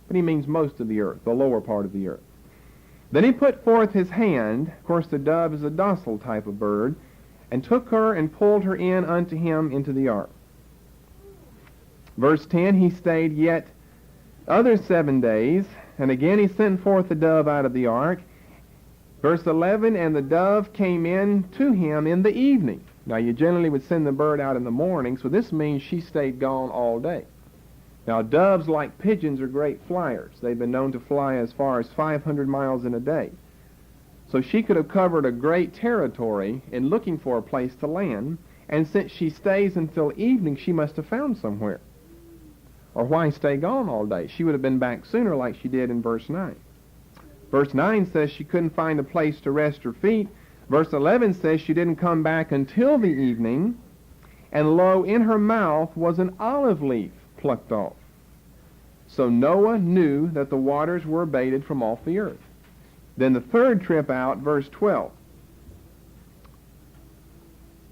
But he means most of the earth, the lower part of the earth. Then he put forth his hand. Of course, the dove is a docile type of bird, and took her and pulled her in unto him into the ark. Verse 10, he stayed yet other 7 days, and again he sent forth the dove out of the ark. Verse 11, and the dove came in to him in the evening. Now, you generally would send the bird out in the morning, so this means she stayed gone all day. Now, doves, like pigeons, are great flyers. They've been known to fly as far as 500 miles in a day. So she could have covered a great territory in looking for a place to land, and since she stays until evening, she must have found somewhere. Or why stay gone all day? She would have been back sooner like she did in verse 9. Verse 9 says she couldn't find a place to rest her feet. Verse 11 says she didn't come back until the evening, and lo, in her mouth was an olive leaf plucked off. So Noah knew that the waters were abated from off the earth. Then the third trip out, verse 12.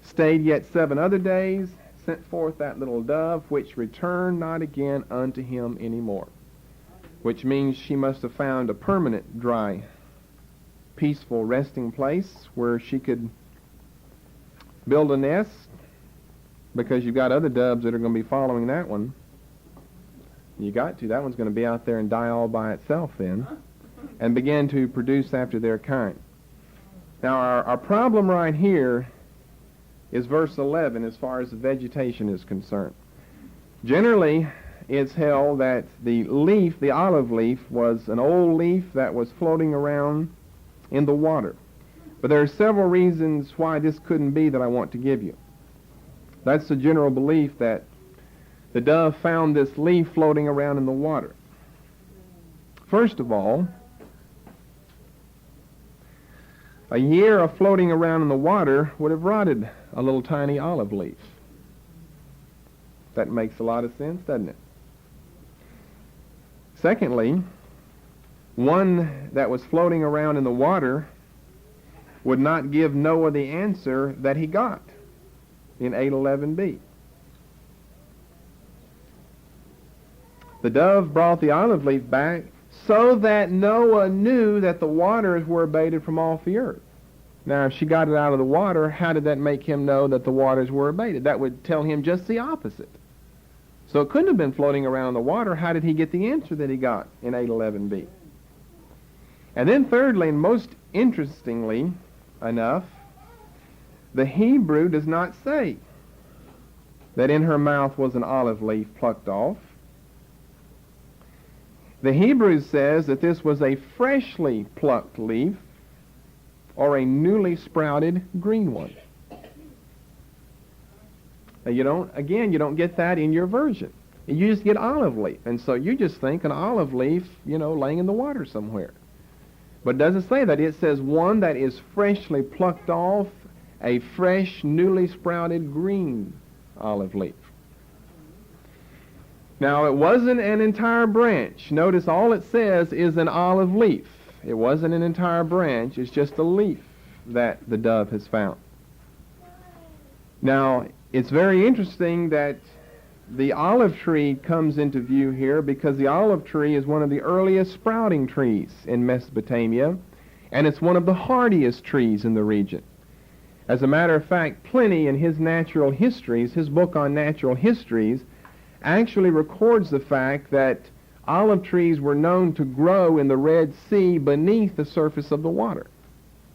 Stayed yet 7 other days, sent forth that little dove, which returned not again unto him any more. Which means she must have found a permanent, dry, peaceful resting place where she could build a nest, because you've got other doves that are going to be following that one. You got to. That one's going to be out there and die all by itself then, and begin to produce after their kind. Now, our problem right here is verse 11 as far as the vegetation is concerned. Generally, it's held that the leaf, the olive leaf, was an old leaf that was floating around in the water. But there are several reasons why this couldn't be that I want to give you. That's the general belief that the dove found this leaf floating around in the water. First of all, a year of floating around in the water would have rotted a little tiny olive leaf. That makes a lot of sense, doesn't it? Secondly, one that was floating around in the water would not give Noah the answer that he got in 8:11b. The dove brought the olive leaf back so that Noah knew that the waters were abated from off the earth. Now, if she got it out of the water, how did that make him know that the waters were abated? That would tell him just the opposite. So it couldn't have been floating around in the water. How did he get the answer that he got in 8:11b? And then thirdly, and most interestingly enough, the Hebrew does not say that in her mouth was an olive leaf plucked off. The Hebrew says that this was a freshly plucked leaf or a newly sprouted green one. Now you don't get that in your version. You just get olive leaf. And so you just think an olive leaf, laying in the water somewhere. But it doesn't say that. It says one that is freshly plucked off a fresh, newly sprouted green olive leaf. Now, it wasn't an entire branch. Notice all it says is an olive leaf. It wasn't an entire branch. It's just a leaf that the dove has found. Now, it's very interesting that the olive tree comes into view here because the olive tree is one of the earliest sprouting trees in Mesopotamia, and it's one of the hardiest trees in the region. As a matter of fact, Pliny in his Natural Histories, his book on natural histories, actually records the fact that olive trees were known to grow in the Red Sea beneath the surface of the water,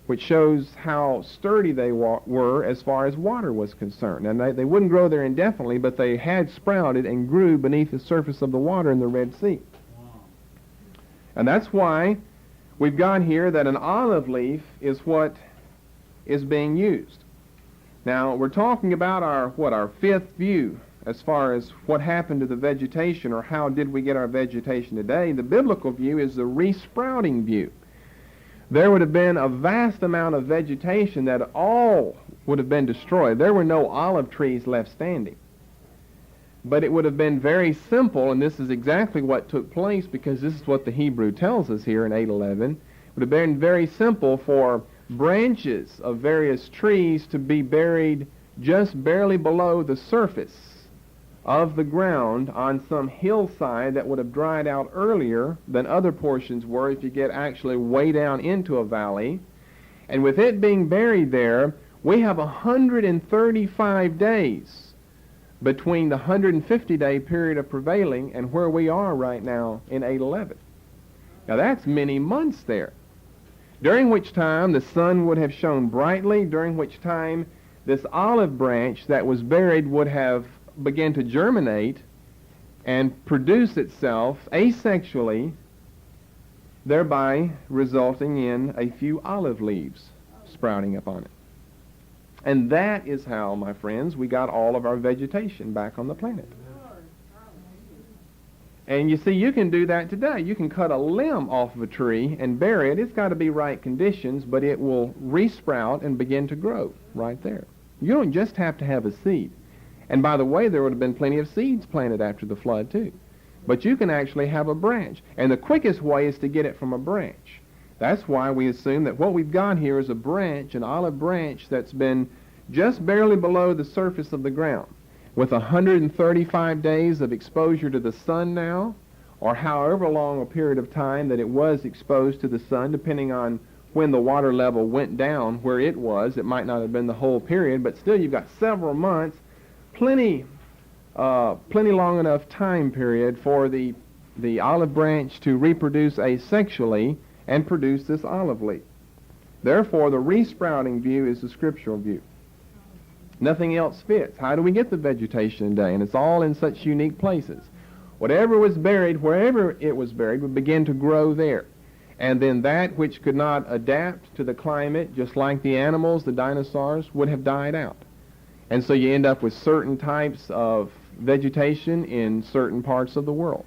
which shows how sturdy they were as far as water was concerned. And they wouldn't grow there indefinitely, but they had sprouted and grew beneath the surface of the water in the Red Sea. Wow. And that's why we've got here that an olive leaf is what is being used. Now, we're talking about our fifth view as far as what happened to the vegetation, or how did we get our vegetation today. The biblical view is the resprouting view. There would have been a vast amount of vegetation that all would have been destroyed. There were no olive trees left standing. But it would have been very simple, and this is exactly what took place, because this is what the Hebrew tells us here in 8:11. It would have been very simple for branches of various trees to be buried just barely below the surface of the ground on some hillside that would have dried out earlier than other portions were if you get actually way down into a valley. And with it being buried there, we have 135 days between the 150-day period of prevailing and where we are right now in 8:11. Now that's many months there, during which time the sun would have shone brightly, during which time this olive branch that was buried would have began to germinate and produce itself asexually, thereby resulting in a few olive leaves sprouting up on it. And that is how, my friends, we got all of our vegetation back on the planet. And you see, you can do that today. You can cut a limb off of a tree and bury it. It's got to be right conditions, but it will resprout and begin to grow right there. You don't just have to have a seed. And by the way, there would have been plenty of seeds planted after the flood too. But you can actually have a branch. And the quickest way is to get it from a branch. That's why we assume that what we've got here is a branch, an olive branch that's been just barely below the surface of the ground. With 135 days of exposure to the sun now, or however long a period of time that it was exposed to the sun, depending on when the water level went down where it was. It might not have been the whole period, but still you've got several months. Plenty long enough time period for the olive branch to reproduce asexually and produce this olive leaf. Therefore, the resprouting view is the scriptural view. Nothing else fits. How do we get the vegetation today? And it's all in such unique places. Whatever was buried, wherever it was buried, would begin to grow there. And then that which could not adapt to the climate, just like the animals, the dinosaurs, would have died out. And so you end up with certain types of vegetation in certain parts of the world.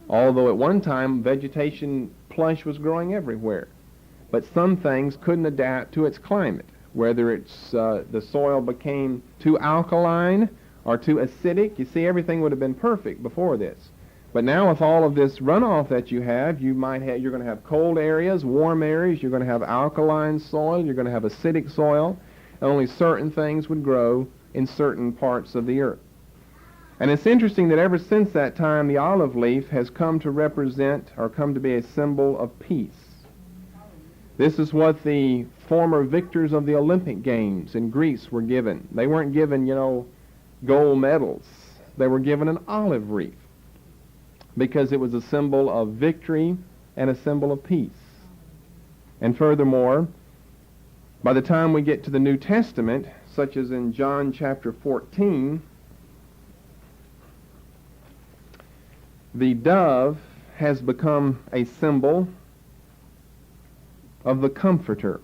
Although at one time vegetation plush was growing everywhere. But some things couldn't adapt to its climate, whether it's the soil became too alkaline or too acidic. You see, everything would have been perfect before this. But now with all of this runoff that you have, you're going to have cold areas, warm areas, you're going to have alkaline soil, you're going to have acidic soil. Only certain things would grow in certain parts of the earth. And it's interesting that ever since that time, the olive leaf has come to represent, or come to be a symbol of peace. This is what the former victors of the Olympic Games in Greece were given. They weren't given, gold medals. They were given an olive wreath because it was a symbol of victory and a symbol of peace. And furthermore, by the time we get to the New Testament, such as in John chapter 14, the dove has become a symbol of the Comforter.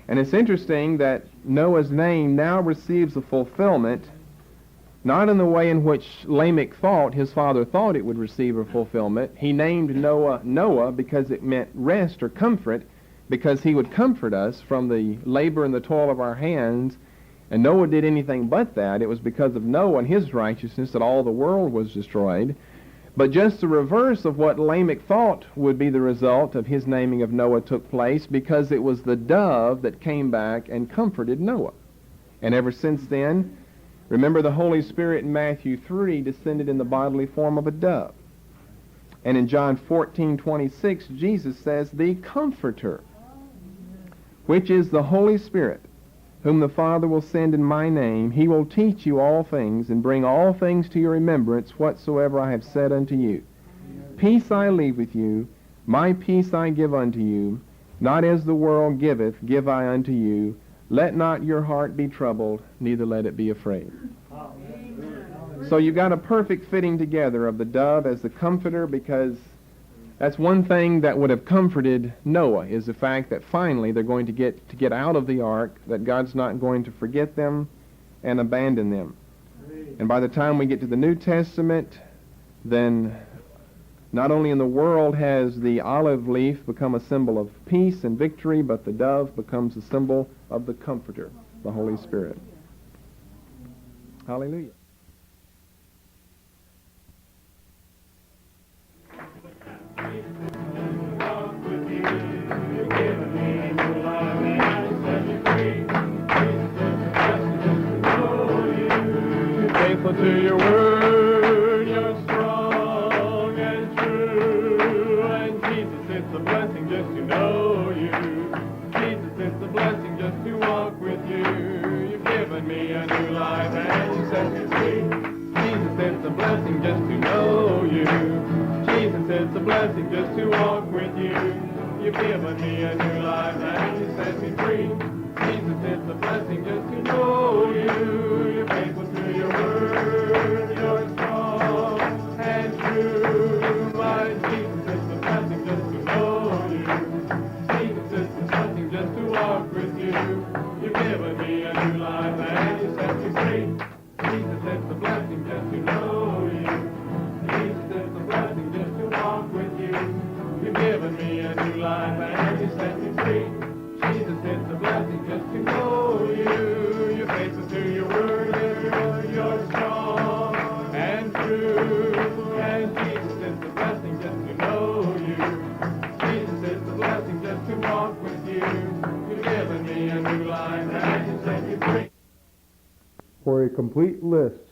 And it's interesting that Noah's name now receives a fulfillment, not in the way in which Lamech thought, his father thought it would receive a fulfillment. He named Noah Noah because it meant rest or comfort, because he would comfort us from the labor and the toil of our hands. And Noah did anything but that. It was because of Noah and his righteousness that all the world was destroyed. But just the reverse of what Lamech thought would be the result of his naming of Noah took place, because it was the dove that came back and comforted Noah. And ever since then, remember, the Holy Spirit in Matthew 3 descended in the bodily form of a dove. And in John 14:26, Jesus says, the Comforter, which is the Holy Spirit, whom the Father will send in my name, he will teach you all things, and bring all things to your remembrance whatsoever I have said unto you. Peace I leave with you, my peace I give unto you. Not as the world giveth, give I unto you. Let not your heart be troubled, neither let it be afraid. So you've got a perfect fitting together of the dove as the comforter, because that's one thing that would have comforted Noah, is the fact that finally they're going to get out of the ark, that God's not going to forget them and abandon them. And by the time we get to the New Testament, then not only in the world has the olive leaf become a symbol of peace and victory, but the dove becomes a symbol of the Comforter, the Holy Spirit. Hallelujah. Faithful to your word, you're strong and true, and Jesus, it's a blessing just to know you. Jesus, it's a blessing just to walk with you. You've given me a new life and you set me free. Jesus, it's a blessing just to know you. Jesus, it's a blessing just to walk with you. You've given me a new life and you set me free. Jesus, it's a blessing just to know you. You're faithful to your word, you're strong and true. My Jesus, it's a blessing just to know you. Jesus, it's a blessing just to walk with you. You've given me a new life and you set me free. Jesus, it's a blessing just to know you. Jesus, it's a blessing just to walk with you. You've given me a new life and you set me free. Jesus, it's a blessing just to know you. You're faithful to your word, you're strong and true. And Jesus, it's a blessing just to know you. Jesus, it's a blessing just to walk with you. You've given me a new life and you set me free. For a complete list